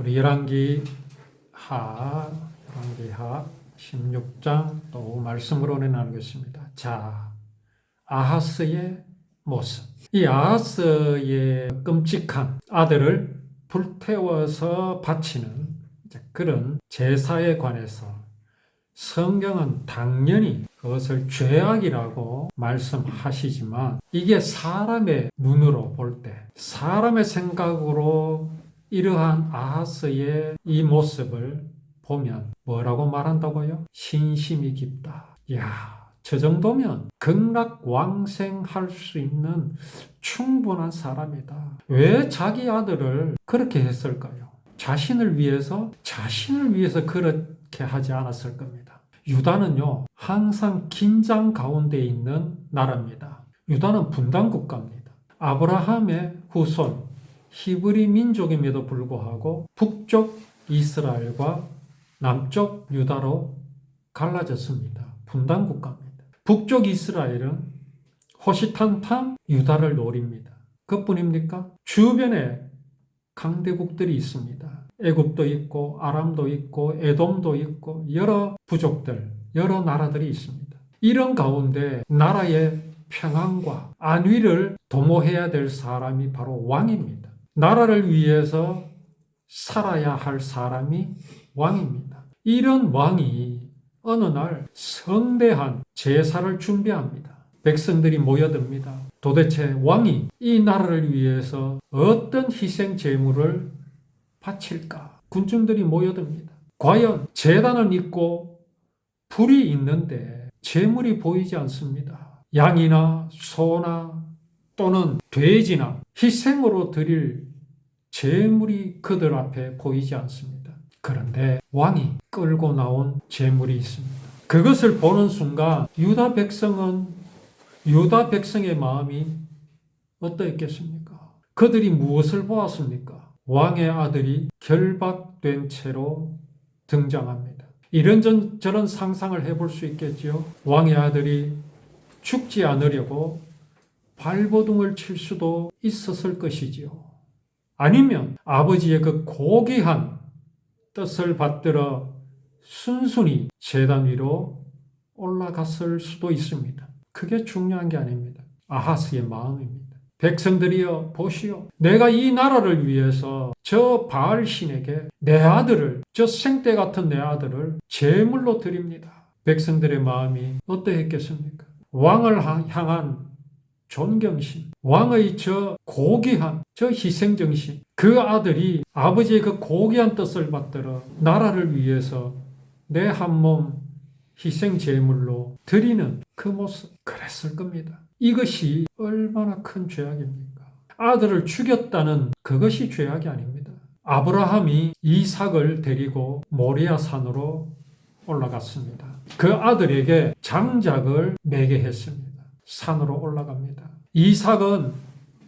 우리 열왕기하 16장 또 말씀으로 나누겠습니다. 자, 아하스의 모습. 이 아하스의 끔찍한 아들을 불태워서 바치는 그런 제사에 관해서 성경은 당연히 그것을 죄악이라고 말씀하시지만 이게 사람의 눈으로 볼 때, 사람의 생각으로 이러한 아하스의 이 모습을 보면 뭐라고 말한다고요? 신심이 깊다. 이야, 저 정도면 극락왕생할 수 있는 충분한 사람이다. 왜 자기 아들을 그렇게 했을까요? 자신을 위해서 그렇게 하지 않았을 겁니다. 유다는요, 항상 긴장 가운데 있는 나라입니다. 유다는 분단 국가입니다. 아브라함의 후손, 히브리 민족임에도 불구하고 북쪽 이스라엘과 남쪽 유다로 갈라졌습니다. 분단 국가입니다. 북쪽 이스라엘은 호시탐탐 유다를 노립니다. 그뿐입니까? 주변에 강대국들이 있습니다. 애굽도 있고 아람도 있고 에돔도 있고 여러 부족들, 여러 나라들이 있습니다. 이런 가운데 나라의 평안과 안위를 도모해야 될 사람이 바로 왕입니다. 나라를 위해서 살아야 할 사람이 왕입니다. 이런 왕이 어느 날 성대한 제사를 준비합니다. 백성들이 모여듭니다. 도대체 왕이 이 나라를 위해서 어떤 희생 제물을 바칠까? 군중들이 모여듭니다. 과연 제단은 있고 불이 있는데 제물이 보이지 않습니다. 양이나 소나 또는 돼지나 희생으로 드릴 제물이 그들 앞에 보이지 않습니다. 그런데 왕이 끌고 나온 제물이 있습니다. 그것을 보는 순간 유다 백성의 마음이 어떠했겠습니까? 그들이 무엇을 보았습니까? 왕의 아들이 결박된 채로 등장합니다. 이런저런 상상을 해볼 수 있겠지요. 왕의 아들이 죽지 않으려고 발버둥을 칠 수도 있었을 것이지요. 아니면 아버지의 그 고귀한 뜻을 받들어 순순히 제단 위로 올라갔을 수도 있습니다. 그게 중요한 게 아닙니다. 아하스의 마음입니다. 백성들이여 보시오. 내가 이 나라를 위해서 저 바알 신에게 내 아들을, 저 생떼 같은 내 아들을 제물로 드립니다. 백성들의 마음이 어떠했겠습니까? 왕을 향한 존경심, 왕의 저 고귀한 저 희생정신, 그 아들이 아버지의 그 고귀한 뜻을 받들어 나라를 위해서 내 한 몸 희생 제물로 드리는 그 모습, 그랬을 겁니다. 이것이 얼마나 큰 죄악입니까? 아들을 죽였다는 그것이 죄악이 아닙니다. 아브라함이 이삭을 데리고 모리아 산으로 올라갔습니다. 그 아들에게 장작을 매게 했습니다. 산으로 올라갑니다. 이삭은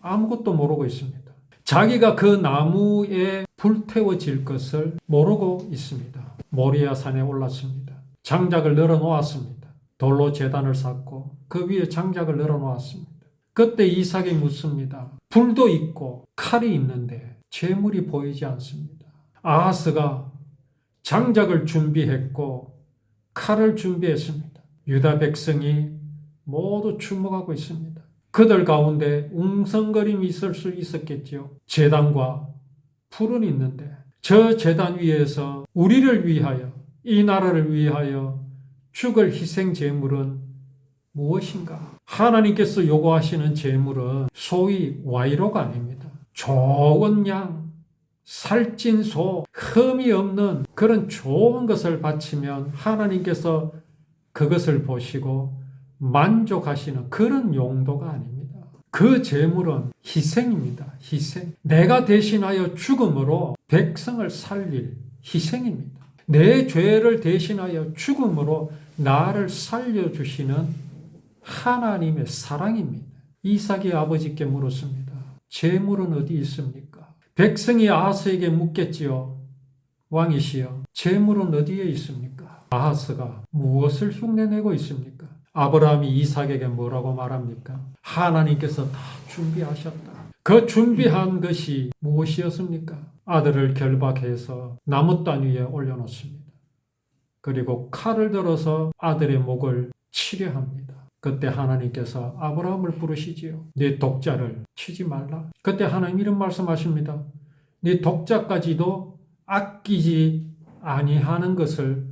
아무것도 모르고 있습니다. 자기가 그 나무에 불태워질 것을 모르고 있습니다. 모리아 산에 올랐습니다. 장작을 널어 놓았습니다. 돌로 제단을 쌓고 그 위에 장작을 널어 놓았습니다. 그때 이삭이 묻습니다. 불도 있고 칼이 있는데 제물이 보이지 않습니다. 아하스가 장작을 준비했고 칼을 준비했습니다. 유다 백성이 모두 주목하고 있습니다. 그들 가운데 웅성거림이 있을 수 있었겠지요. 제단과 풀은 있는데 저 제단 위에서 우리를 위하여, 이 나라를 위하여 죽을 희생 제물은 무엇인가? 하나님께서 요구하시는 제물은 소위 와이로가 아닙니다. 좋은 양, 살찐 소, 흠이 없는 그런 좋은 것을 바치면 하나님께서 그것을 보시고 만족하시는 그런 용도가 아닙니다. 그 제물은 희생입니다. 희생. 내가 대신하여 죽음으로 백성을 살릴 희생입니다. 내 죄를 대신하여 죽음으로 나를 살려주시는 하나님의 사랑입니다. 이삭이 아버지께 물었습니다. 제물은 어디 있습니까? 백성이 아하스에게 묻겠지요. 왕이시여, 제물은 어디에 있습니까? 아하스가 무엇을 흉내내고 있습니까? 아브라함이 이삭에게 뭐라고 말합니까? 하나님께서 다 준비하셨다. 그 준비한 것이 무엇이었습니까? 아들을 결박해서 나무단 위에 올려놓습니다. 그리고 칼을 들어서 아들의 목을 치려 합니다. 그때 하나님께서 아브라함을 부르시지요. 네 독자를 치지 말라. 그때 하나님 이런 말씀하십니다. 네 독자까지도 아끼지 아니하는 것을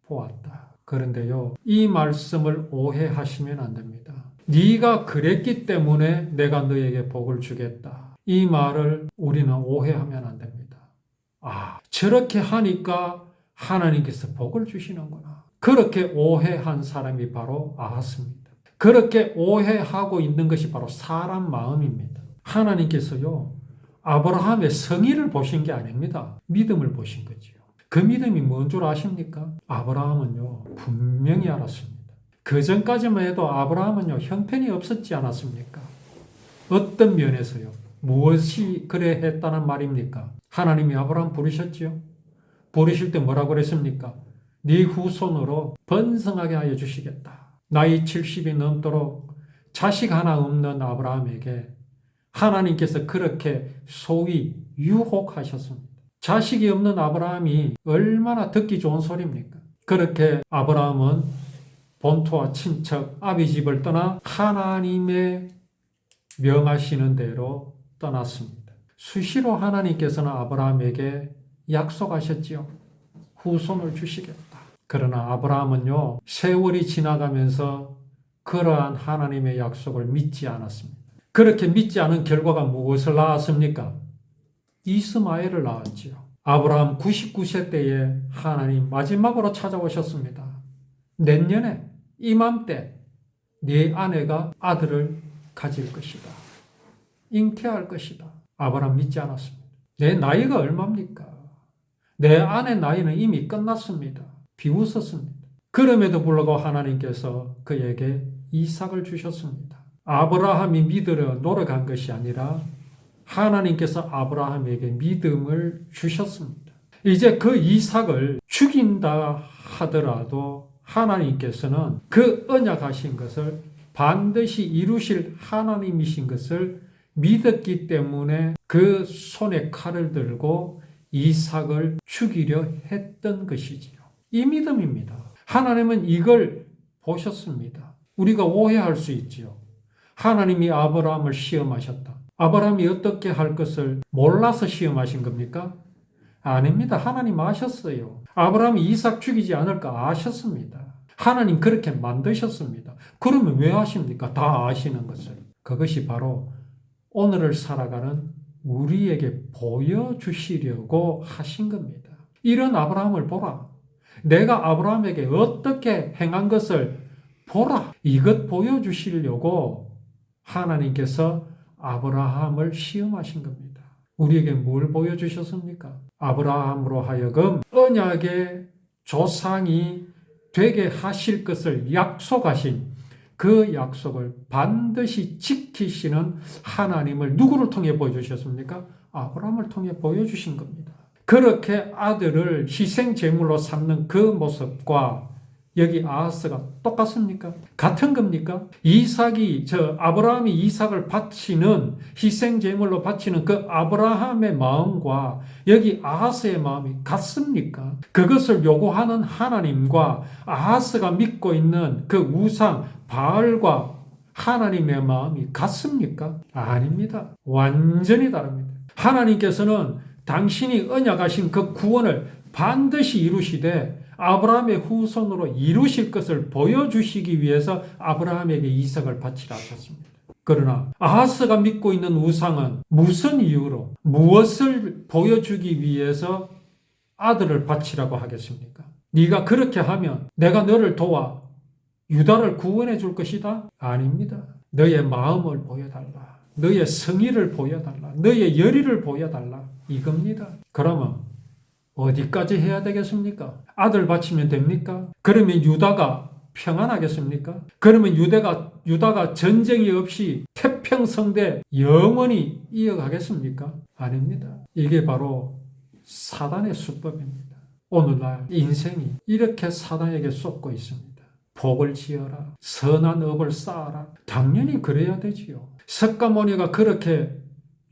보았다. 그런데요, 이 말씀을 오해하시면 안 됩니다. 네가 그랬기 때문에 내가 너에게 복을 주겠다. 이 말을 우리는 오해하면 안 됩니다. 저렇게 하니까 하나님께서 복을 주시는구나. 그렇게 오해한 사람이 바로 아하스입니다. 그렇게 오해하고 있는 것이 바로 사람 마음입니다. 하나님께서요, 아브라함의 성의를 보신 게 아닙니다. 믿음을 보신 거지요. 그 믿음이 뭔 줄 아십니까? 아브라함은요, 분명히 알았습니다. 그 전까지만 해도 아브라함은요, 형편이 없었지 않았습니까? 어떤 면에서요? 무엇이 그래 했다는 말입니까? 하나님이 아브라함 부르셨지요? 부르실 때 뭐라고 그랬습니까? 네 후손으로 번성하게 하여 주시겠다. 나이 70이 넘도록 자식 하나 없는 아브라함에게 하나님께서 그렇게 소위 유혹하셨습니다. 자식이 없는 아브라함이 얼마나 듣기 좋은 소리입니까? 그렇게 아브라함은 본토와 친척 아비 집을 떠나 하나님의 명하시는 대로 떠났습니다. 수시로 하나님께서는 아브라함에게 약속하셨지요. 후손을 주시겠다. 그러나 아브라함은요, 세월이 지나가면서 그러한 하나님의 약속을 믿지 않았습니다. 그렇게 믿지 않은 결과가 무엇을 낳았습니까? 이스마엘을 낳았지요. 아브라함 99세 때에 하나님 마지막으로 찾아오셨습니다. 내년에 이맘때 네 아내가 아들을 가질 것이다. 잉태할 것이다. 아브라함 믿지 않았습니다. 내 나이가 얼마입니까? 내 아내 나이는 이미 끝났습니다. 비웃었습니다. 그럼에도 불구하고 하나님께서 그에게 이삭을 주셨습니다. 아브라함이 믿으려 노력한 것이 아니라 하나님께서 아브라함에게 믿음을 주셨습니다. 이제 그 이삭을 죽인다 하더라도 하나님께서는 그 언약하신 것을 반드시 이루실 하나님이신 것을 믿었기 때문에 그 손에 칼을 들고 이삭을 죽이려 했던 것이지요. 이 믿음입니다. 하나님은 이걸 보셨습니다. 우리가 오해할 수 있지요. 하나님이 아브라함을 시험하셨다. 아브라함이 어떻게 할 것을 몰라서 시험하신 겁니까? 아닙니다. 하나님 아셨어요. 아브라함이 이삭 죽이지 않을까 아셨습니다. 하나님 그렇게 만드셨습니다. 그러면 왜 하십니까? 다 아시는 것을. 그것이 바로 오늘을 살아가는 우리에게 보여주시려고 하신 겁니다. 이런 아브라함을 보라. 내가 아브라함에게 어떻게 행한 것을 보라. 이것 보여주시려고 하나님께서 아브라함을 시험하신 겁니다. 우리에게 뭘 보여주셨습니까? 아브라함으로 하여금 언약의 조상이 되게 하실 것을 약속하신 그 약속을 반드시 지키시는 하나님을 누구를 통해 보여주셨습니까? 아브라함을 통해 보여주신 겁니다. 그렇게 아들을 희생 제물로 삼는 그 모습과 여기 아하스가 똑같습니까? 같은 겁니까? 아브라함이 이삭을 바치는 희생 제물로 바치는 그 아브라함의 마음과 여기 아하스의 마음이 같습니까? 그것을 요구하는 하나님과 아하스가 믿고 있는 그 우상 바알과 하나님의 마음이 같습니까? 아닙니다. 완전히 다릅니다. 하나님께서는 당신이 언약하신 그 구원을 반드시 이루시되 아브라함의 후손으로 이루실 것을 보여주시기 위해서 아브라함에게 이삭을 바치라 하셨습니다. 그러나 아하스가 믿고 있는 우상은 무슨 이유로 무엇을 보여주기 위해서 아들을 바치라고 하겠습니까? 네가 그렇게 하면 내가 너를 도와 유다를 구원해 줄 것이다? 아닙니다. 너의 마음을 보여달라. 너의 성의를 보여달라. 너의 열의를 보여달라. 이겁니다. 그러면 어디까지 해야 되겠습니까? 아들 바치면 됩니까? 그러면 유다가 평안하겠습니까? 그러면 유다가 전쟁이 없이 태평성대 영원히 이어가겠습니까? 아닙니다. 이게 바로 사단의 수법입니다. 오늘날 인생이 이렇게 사단에게 쏟고 있습니다. 복을 지어라. 선한 업을 쌓아라. 당연히 그래야 되지요. 석가모니가 그렇게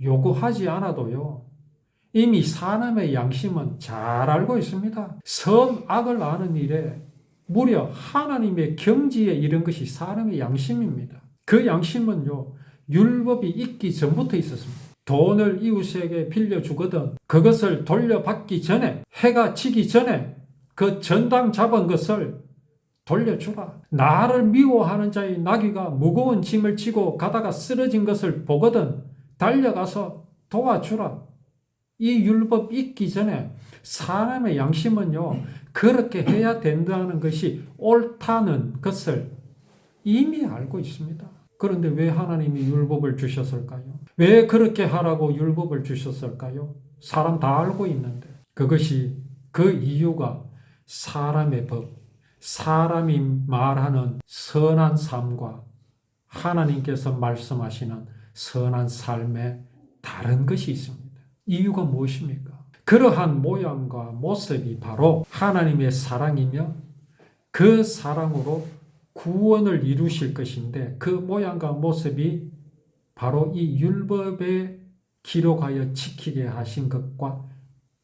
요구하지 않아도요. 이미 사람의 양심은 잘 알고 있습니다. 선악을 아는 일에 무려 하나님의 경지에 이른 것이 사람의 양심입니다. 그 양심은요, 율법이 있기 전부터 있었습니다. 돈을 이웃에게 빌려주거든 그것을 돌려받기 전에, 해가 지기 전에 그 전당 잡은 것을 돌려주라. 나를 미워하는 자의 나귀가 무거운 짐을 지고 가다가 쓰러진 것을 보거든 달려가서 도와주라. 이 율법 있기 전에 사람의 양심은요, 그렇게 해야 된다는 것이 옳다는 것을 이미 알고 있습니다. 그런데 왜 하나님이 율법을 주셨을까요? 왜 그렇게 하라고 율법을 주셨을까요? 사람 다 알고 있는데. 그것이 그 이유가 사람의 법, 사람이 말하는 선한 삶과 하나님께서 말씀하시는 선한 삶에 다른 것이 있습니다. 이유가 무엇입니까? 그러한 모양과 모습이 바로 하나님의 사랑이며 그 사랑으로 구원을 이루실 것인데 그 모양과 모습이 바로 이 율법에 기록하여 지키게 하신 것과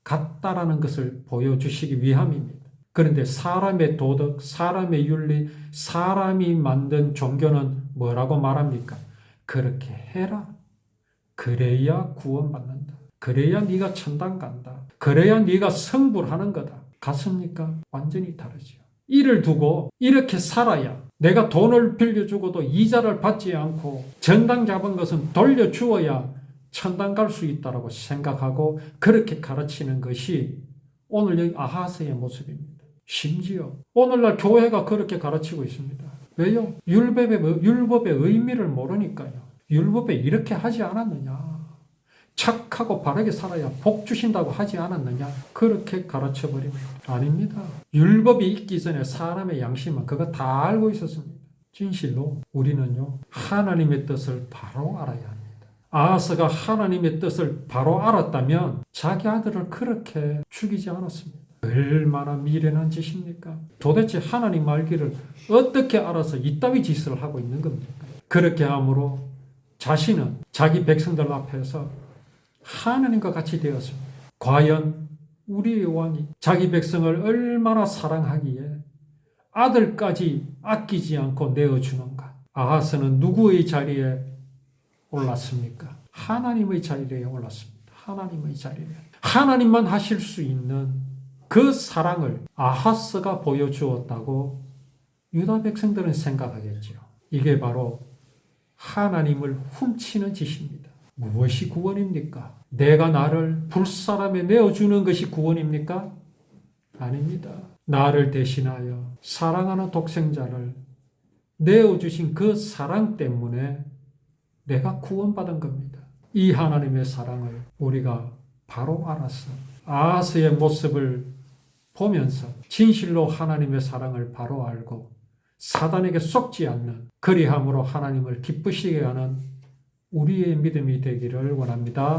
같다라는 것을 보여주시기 위함입니다. 그런데 사람의 도덕, 사람의 윤리, 사람이 만든 종교는 뭐라고 말합니까? 그렇게 해라. 그래야 구원받는다. 그래야 네가 천당 간다. 그래야 네가 성불하는 거다. 같습니까? 완전히 다르죠. 이를 두고 이렇게 살아야 내가 돈을 빌려주고도 이자를 받지 않고 전당 잡은 것은 돌려주어야 천당 갈 수 있다고 생각하고 그렇게 가르치는 것이 오늘 여기 아하스의 모습입니다. 심지어 오늘날 교회가 그렇게 가르치고 있습니다. 왜요? 율법의 의미를 모르니까요. 율법에 이렇게 하지 않았느냐. 착하고 바르게 살아야 복 주신다고 하지 않았느냐. 그렇게 가르쳐버립니다. 아닙니다. 율법이 있기 전에 사람의 양심은 그거 다 알고 있었습니다. 진실로 우리는요, 하나님의 뜻을 바로 알아야 합니다. 아하스가 하나님의 뜻을 바로 알았다면 자기 아들을 그렇게 죽이지 않았습니다. 얼마나 미련한 짓입니까? 도대체 하나님 말기를 어떻게 알아서 이따위 짓을 하고 있는 겁니까? 그렇게 함으로 자신은 자기 백성들 앞에서 하나님과 같이 되었습니다. 과연 우리의 왕이 자기 백성을 얼마나 사랑하기에 아들까지 아끼지 않고 내어주는가? 아하스는 누구의 자리에 올랐습니까? 하나님의 자리에 올랐습니다. 하나님의 자리에. 하나님만 하실 수 있는 그 사랑을 아하스가 보여주었다고 유다 백성들은 생각하겠죠. 이게 바로 하나님을 훔치는 짓입니다. 무엇이 구원입니까? 내가 나를 불사람에 내어주는 것이 구원입니까? 아닙니다. 나를 대신하여 사랑하는 독생자를 내어주신 그 사랑 때문에 내가 구원받은 겁니다. 이 하나님의 사랑을 우리가 바로 알아서 아하스의 모습을 보면서 진실로 하나님의 사랑을 바로 알고 사단에게 속지 않는, 그리함으로 하나님을 기쁘시게 하는 우리의 믿음이 되기를 원합니다.